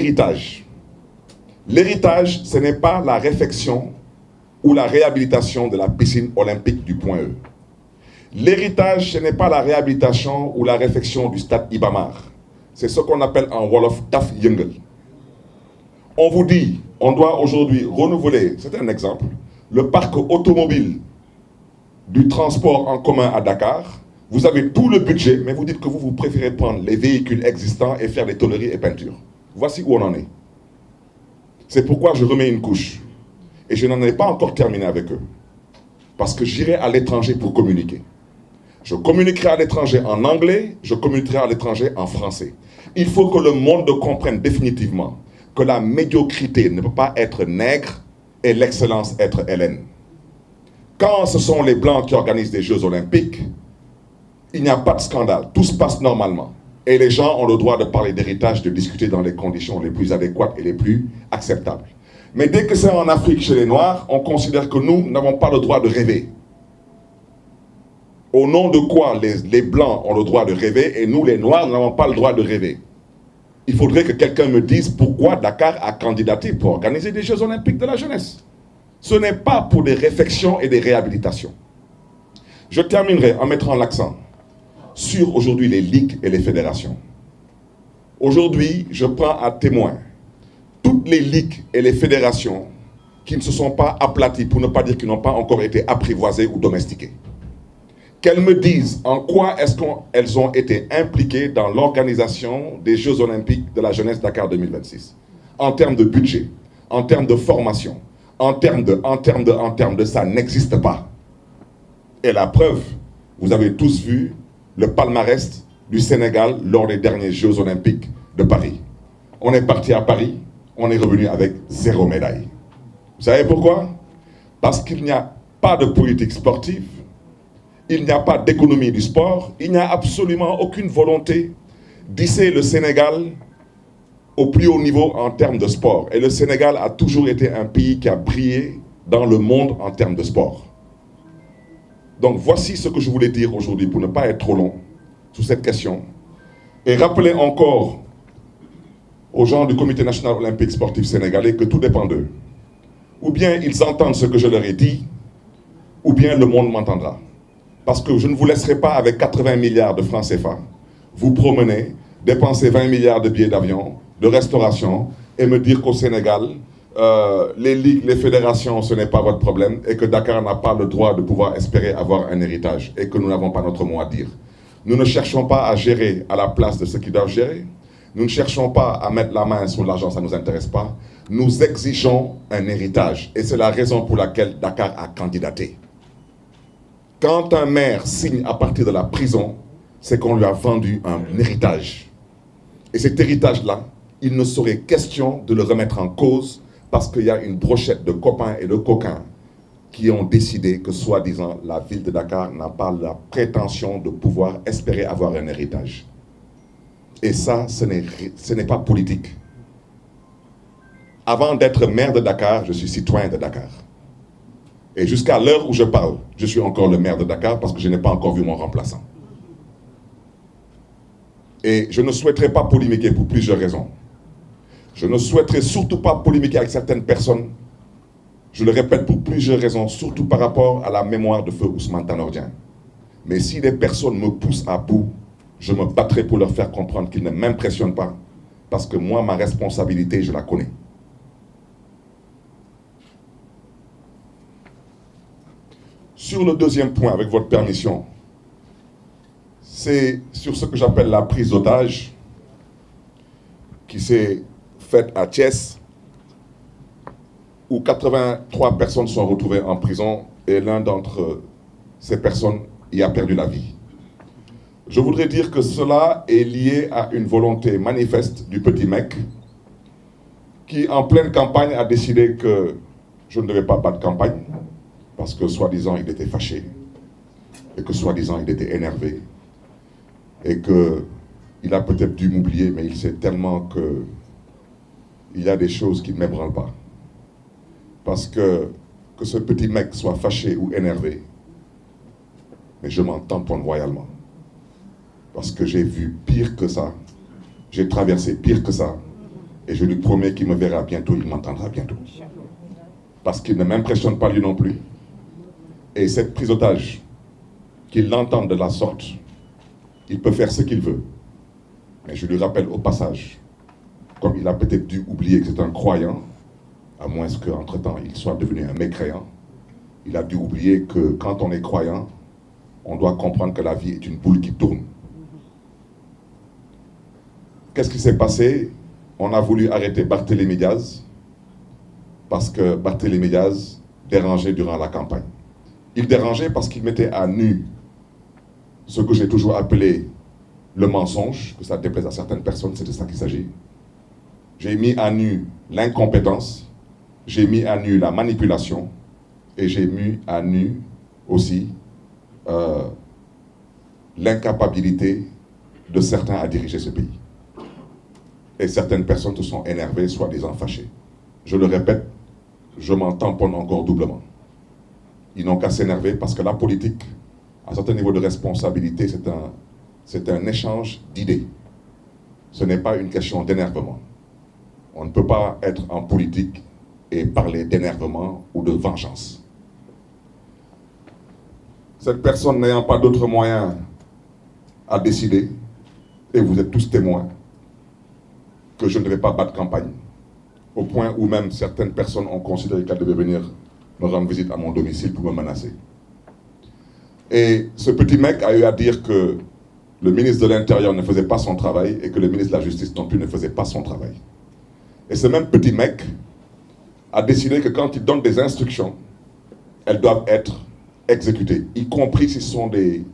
L'héritage. L'héritage, ce n'est pas la réfection ou la réhabilitation de la piscine olympique du Point E. L'héritage, ce n'est pas la réhabilitation ou la réfection du stade Ibamar. C'est ce qu'on appelle en Wolof Taf Yengel. On vous dit, on doit aujourd'hui renouveler, c'est un exemple, le parc automobile du transport en commun à Dakar. Vous avez tout le budget, mais vous dites que vous préférez prendre les véhicules existants et faire des tôleries et peintures. Voici où on en est. C'est pourquoi je remets une couche. Et je n'en ai pas encore terminé avec eux. Parce que j'irai à l'étranger pour communiquer. Je communiquerai à l'étranger en anglais, je communiquerai à l'étranger en français. Il faut que le monde comprenne définitivement que la médiocrité ne peut pas être nègre et l'excellence être hellène. Quand ce sont les Blancs qui organisent des Jeux Olympiques, il n'y a pas de scandale, tout se passe normalement. Et les gens ont le droit de parler d'héritage, de discuter dans les conditions les plus adéquates et les plus acceptables. Mais dès que c'est en Afrique chez les Noirs, on considère que nous n'avons pas le droit de rêver. Au nom de quoi les Blancs ont le droit de rêver et nous les Noirs n'avons pas le droit de rêver? Il faudrait que quelqu'un me dise pourquoi Dakar a candidaté pour organiser des Jeux Olympiques de la jeunesse. Ce n'est pas pour des réfections et des réhabilitations. Je terminerai en mettant l'accent sur aujourd'hui les ligues et les fédérations. Aujourd'hui, je prends à témoin toutes les ligues et les fédérations qui ne se sont pas aplaties, pour ne pas dire qu'ils n'ont pas encore été apprivoisées ou domestiquées. Qu'elles me disent en quoi est-ce qu'elles ont été impliquées dans l'organisation des Jeux Olympiques de la jeunesse Dakar 2026. En termes de budget, en termes de formation, en termes de, ça n'existe pas. Et la preuve, vous avez tous vu le palmarès du Sénégal lors des derniers Jeux Olympiques de Paris. On est parti à Paris, on est revenu avec 0 médaille. Vous savez pourquoi? Parce qu'il n'y a pas de politique sportive, il n'y a pas d'économie du sport, il n'y a absolument aucune volonté d'hisser le Sénégal au plus haut niveau en termes de sport. Et le Sénégal a toujours été un pays qui a brillé dans le monde en termes de sport. Donc voici ce que je voulais dire aujourd'hui pour ne pas être trop long sur cette question. Et rappeler encore aux gens du Comité national olympique sportif sénégalais que tout dépend d'eux. Ou bien ils entendent ce que je leur ai dit, ou bien le monde m'entendra. Parce que je ne vous laisserai pas avec 80 milliards de francs CFA vous promener, dépenser 20 milliards de billets d'avion, de restauration, et me dire qu'au Sénégal, les ligues, les fédérations, ce n'est pas votre problème, et que Dakar n'a pas le droit de pouvoir espérer avoir un héritage, et que nous n'avons pas notre mot à dire. Nous ne cherchons pas à gérer à la place de ceux qui doivent gérer. Nous ne cherchons pas à mettre la main sur l'argent, ça ne nous intéresse pas. Nous exigeons un héritage, et c'est la raison pour laquelle Dakar a candidaté. Quand un maire signe à partir de la prison, c'est qu'on lui a vendu un héritage. Et cet héritage-là, il ne serait question de le remettre en cause parce qu'il y a une brochette de copains et de coquins qui ont décidé que, soi-disant, la ville de Dakar n'a pas la prétention de pouvoir espérer avoir un héritage. Et ça, ce n'est pas politique. Avant d'être maire de Dakar, je suis citoyen de Dakar. Et jusqu'à l'heure où je parle, je suis encore le maire de Dakar parce que je n'ai pas encore vu mon remplaçant. Et je ne souhaiterais pas polémiquer pour plusieurs raisons. Je ne souhaiterais surtout pas polémiquer avec certaines personnes. Je le répète pour plusieurs raisons, surtout par rapport à la mémoire de feu Ousmane Tanor Dieng. Mais si les personnes me poussent à bout, je me battrai pour leur faire comprendre qu'ils ne m'impressionnent pas. Parce que moi, ma responsabilité, je la connais. Sur le deuxième point, avec votre permission, c'est sur ce que j'appelle la prise d'otage qui s'est faite à Thiès, où 83 personnes sont retrouvées en prison et l'un d'entre ces personnes y a perdu la vie. Je voudrais dire que cela est lié à une volonté manifeste du petit mec qui, en pleine campagne, a décidé que je ne devais pas battre campagne parce que, soi-disant, il était fâché et que, soi-disant, il était énervé et qu'il a peut-être dû m'oublier, mais il sait tellement qu'il y a des choses qui ne m'ébranlent pas. Parce que ce petit mec soit fâché ou énervé, mais je m'en tamponne royalement. Parce que j'ai vu pire que ça, j'ai traversé pire que ça, Et je lui promets qu'il me verra bientôt, il m'entendra bientôt. Parce qu'il ne m'impressionne pas lui non plus. Et cette prise d'otage, qu'il l'entende de la sorte, il peut faire ce qu'il veut. Mais je lui rappelle au passage, comme il a peut-être dû oublier que c'est un croyant, à moins qu'entre-temps il soit devenu un mécréant, il a dû oublier que quand on est croyant, on doit comprendre que la vie est une boule qui tourne. Qu'est-ce qui s'est passé? On a voulu arrêter Barthélémy Diaz parce que Barthélémy Diaz dérangeait durant la campagne. Il dérangeait parce qu'il mettait à nu ce que j'ai toujours appelé le mensonge, que ça déplaise à certaines personnes, c'est de ça qu'il s'agit. J'ai mis à nu l'incompétence, j'ai mis à nu la manipulation et j'ai mis à nu aussi l'incapacité de certains à diriger ce pays. Et certaines personnes se sont énervées, soi-disant fâchées. Je le répète, je m'en tamponne encore doublement. Ils n'ont qu'à s'énerver parce que la politique, à un certain niveau de responsabilité, c'est un échange d'idées. Ce n'est pas une question d'énervement. On ne peut pas être en politique et parler d'énervement ou de vengeance. Cette personne n'ayant pas d'autre moyen à décider, et vous êtes tous témoins, que je ne devais pas battre campagne, au point où même certaines personnes ont considéré qu'elle devait venir me rendre visite à mon domicile pour me menacer. Et ce petit mec a eu à dire que le ministre de l'Intérieur ne faisait pas son travail et que le ministre de la Justice non plus ne faisait pas son travail. Et ce même petit mec a décidé que quand il donne des instructions, elles doivent être exécutées, y compris si ce sont des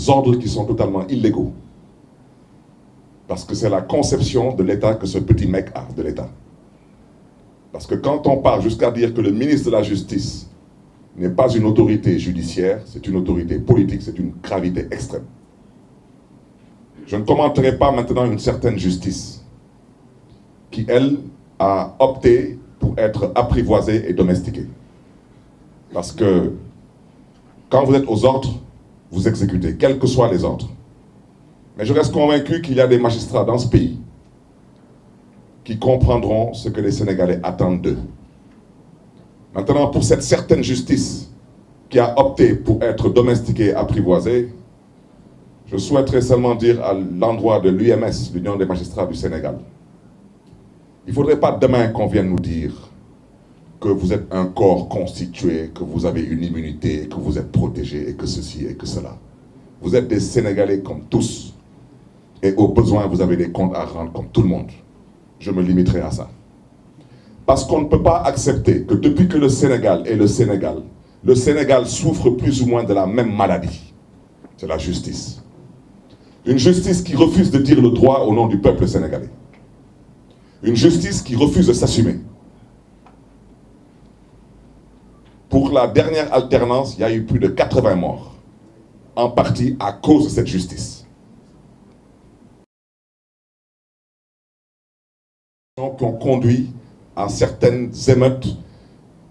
ordres qui sont totalement illégaux. Parce que c'est la conception de l'État que ce petit mec a, de l'État. Parce que quand on part jusqu'à dire que le ministre de la Justice n'est pas une autorité judiciaire, c'est une autorité politique, c'est une gravité extrême. Je ne commenterai pas maintenant une certaine justice qui, elle, a opté pour être apprivoisée et domestiquée. Parce que quand vous êtes aux ordres, vous exécutez, quels que soient les ordres. Mais je reste convaincu qu'il y a des magistrats dans ce pays qui comprendront ce que les Sénégalais attendent d'eux. Maintenant, pour cette certaine justice qui a opté pour être domestiquée et apprivoisée, je souhaiterais seulement dire à l'endroit de l'UMS, l'Union des magistrats du Sénégal, il ne faudrait pas demain qu'on vienne nous dire que vous êtes un corps constitué, que vous avez une immunité, que vous êtes protégé et que ceci et que cela. Vous êtes des Sénégalais comme tous. Et au besoin, vous avez des comptes à rendre comme tout le monde. Je me limiterai à ça. Parce qu'on ne peut pas accepter que depuis que le Sénégal est le Sénégal souffre plus ou moins de la même maladie. C'est la justice. Une justice qui refuse de dire le droit au nom du peuple sénégalais. Une justice qui refuse de s'assumer. Pour la dernière alternance, il y a eu plus de 80 morts. En partie à cause de cette justice. Qui ont conduit à certaines émeutes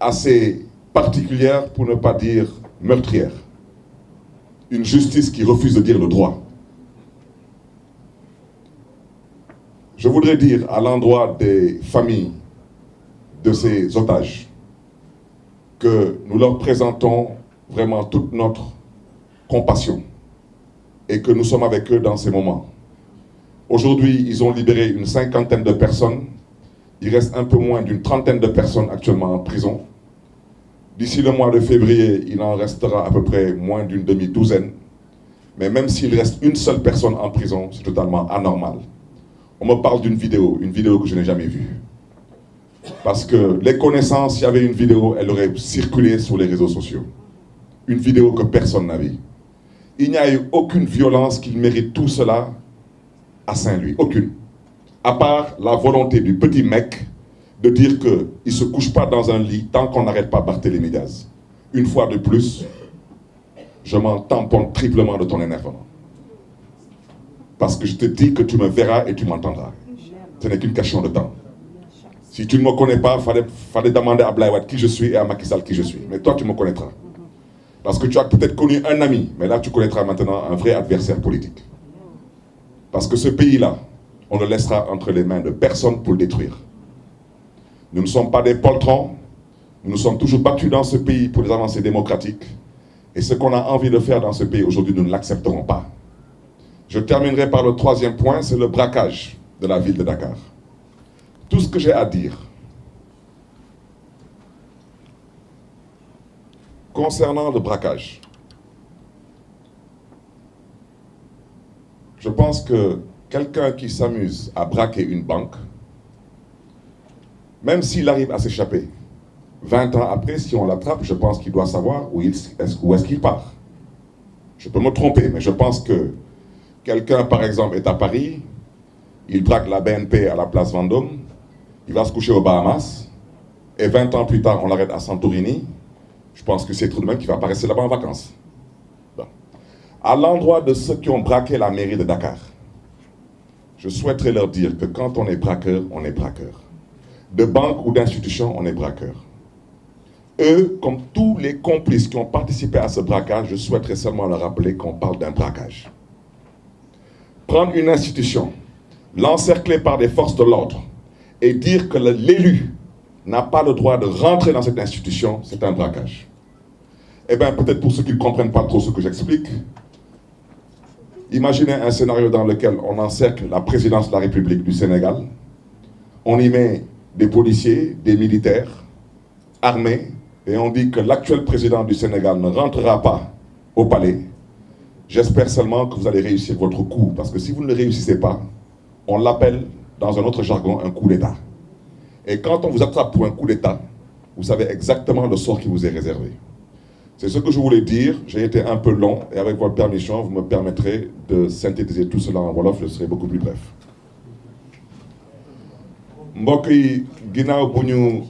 assez particulières, pour ne pas dire meurtrières. Une justice qui refuse de dire le droit. Je voudrais dire à l'endroit des familles de ces otages que nous leur présentons vraiment toute notre compassion et que nous sommes avec eux dans ces moments. Aujourd'hui, ils ont libéré une 50aine de personnes. Il reste un peu moins d'une 30aine de personnes actuellement en prison. D'ici le mois de février, il en restera à peu près moins d'une demi-douzaine. Mais même s'il reste une seule personne en prison, c'est totalement anormal. On me parle d'une vidéo que je n'ai jamais vue. Parce que les connaissances, s'il y avait une vidéo, elle aurait circulé sur les réseaux sociaux. Une vidéo que personne n'a vue. Il n'y a eu aucune violence qui mérite tout cela à Saint-Louis, aucune. À part la volonté du petit mec de dire qu'il ne se couche pas dans un lit tant qu'on n'arrête pas Barthélémy Diaz. Une fois de plus, je m'en tamponne triplement de ton énervement. Parce que je te dis que tu me verras et tu m'entendras. Ce n'est qu'une question de temps. Si tu ne me connais pas, il fallait demander à Abdoulaye Wade qui je suis et à Macky Sall qui je suis. Mais toi, tu me connaîtras. Parce que tu as peut-être connu un ami, mais là, tu connaîtras maintenant un vrai adversaire politique. Parce que ce pays-là, on le laissera entre les mains de personne pour le détruire. Nous ne sommes pas des poltrons, nous nous sommes toujours battus dans ce pays pour les avancées démocratiques. Et ce qu'on a envie de faire dans ce pays aujourd'hui, nous ne l'accepterons pas. Je terminerai par le troisième point, c'est le braquage de la ville de Dakar. Tout ce que j'ai à dire concernant le braquage, je pense que quelqu'un qui s'amuse à braquer une banque, même s'il arrive à s'échapper, 20 ans après, si on l'attrape, je pense qu'il doit savoir où est-ce qu'il part. Je peux me tromper, mais je pense que quelqu'un, par exemple, est à Paris, il braque la BNP à la place Vendôme, il va se coucher aux Bahamas, et 20 ans plus tard, on l'arrête à Santorini. Je pense que c'est tout de même qu'il va pas rester là-bas en vacances. Bon. À l'endroit de ceux qui ont braqué la mairie de Dakar, je souhaiterais leur dire que quand on est braqueur, on est braqueur. De banque ou d'institution, on est braqueur. Eux, comme tous les complices qui ont participé à ce braquage, je souhaiterais seulement leur rappeler qu'on parle d'un braquage. Prendre une institution, l'encercler par des forces de l'ordre et dire que l'élu n'a pas le droit de rentrer dans cette institution, c'est un braquage. Eh bien, peut-être pour ceux qui ne comprennent pas trop ce que j'explique, imaginez un scénario dans lequel on encercle la présidence de la République du Sénégal, on y met des policiers, des militaires, armés, et on dit que l'actuel président du Sénégal ne rentrera pas au palais. J'espère seulement que vous allez réussir votre coup, parce que si vous ne le réussissez pas, on l'appelle, dans un autre jargon, un coup d'État. Et quand on vous attrape pour un coup d'État, vous savez exactement le sort qui vous est réservé. C'est ce que je voulais dire. J'ai été un peu long, et avec votre permission, vous me permettrez de synthétiser tout cela en wolof, je serai beaucoup plus bref. mbokk yi ginnaaw bu ñu